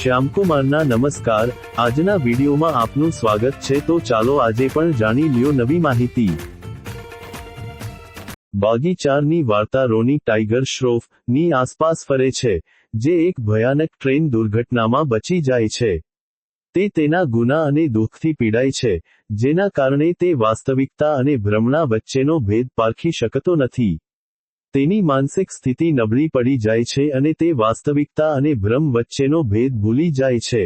શ્યામકુમારના નમસ્કાર। આજના વિડીયોમાં આપનું સ્વાગત છે। તો ચાલો આજે પણ જાણી લ્યો નવી માહિતી। બાગી 4ની વાર્તા રોની ટાઈગર શ્રોફ ની આસપાસ ફરે છે, જે એક ભયાનક ટ્રેન દુર્ઘટનામાં બચી જાય છે। તે તેના ગુના અને દુઃખથી પીડાય છે, જેના કારણે તે વાસ્તવિકતા અને ભ્રમણા વચ્ચેનો ભેદ પારખી શકતો નથી। તેની માનસિક સ્થિતિ નબળી પડી જાય છે અને તે વાસ્તવિકતા અને ભ્રમ વચ્ચેનો ભેદ ભૂલી જાય છે।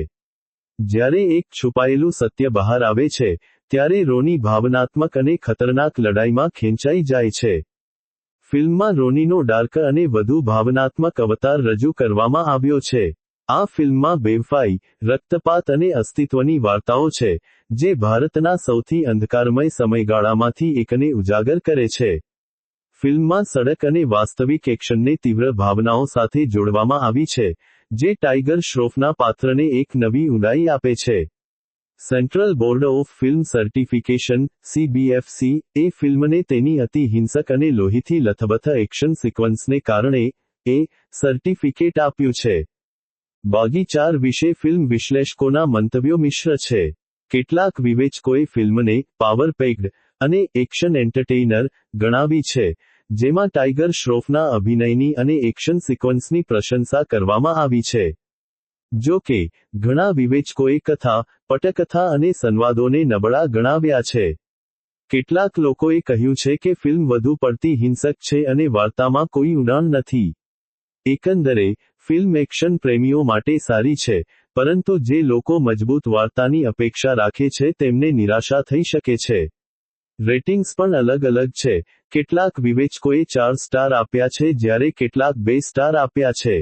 જ્યારે એક છુપાયેલું સત્ય બહાર આવે છે, ત્યારે રોની ભાવનાત્મક અને ખતરનાક લડાઈમાં ખેંચાઈ જાય છે। ફિલ્મમાં રોનીનો ડાર્ક અને વધુ ભાવનાત્મક અવતાર રજૂ કરવામાં આવ્યો છે। આ ફિલ્મમાં બેવફાઈ, રક્તપાત અને અસ્તિત્વની વાર્તાઓ છે, જે ભારતના સૌથી અંધકારમય સમયગાળામાંથી એકને ઉજાગર કરે છે। ફિલ્મમાં સડક અને વાસ્તવિક એક્શનને તીવ્ર ભાવનાઓ સાથે જોડવામાં આવી છે, જે ટાઈગર શ્રોફના પાત્રને એક નવી ઊંડાઈ આપે છે। Central board of film certification (CBFC) એ ફિલ્મને તેની અતિ હિંસક અને લોહીથી લથબથ એક્શન સિક્વન્સને કારણે A સર્ટિફિકેટ આપ્યું છે। બાગી 4 વિશે ફિલ્મ વિશ્લેષકોના મંતવ્યો મિશ્ર છે। કેટલાક વિવેચકોએ ફિલ્મને પાવર પેક્ડ અને એક્શન એન્ટરટેઇનર ગણાવી છે, જેમાં ટાઈગર શ્રોફના અભિનયની અને એક્શન સિક્વન્સની પ્રશંસા કરવામાં આવી છે। જો કે, ઘણા વિવેચકોએ કથા, પટકથા અને સંવાદોને નબળા ગણાવ્યા છે। કેટલાક લોકોએ કહ્યું છે કે ફિલ્મ વધુ પડતી હિંસક છે અને વાર્તામાં કોઈ ઊંડાણ નથી। એકંદરે, ફિલ્મ એક્શન પ્રેમીઓ માટે સારી છે, પરંતુ જે લોકો મજબૂત વાર્તાની અપેક્ષા રાખે છે તેમને નિરાશા થઈ શકે છે। રેટિંગ્સ પણ અલગ-અલગ છે। કેટલાક વિવેચકોએ 4 સ્ટાર આપ્યા છે જ્યારે કેટલાક 2 સ્ટાર આપ્યા છે।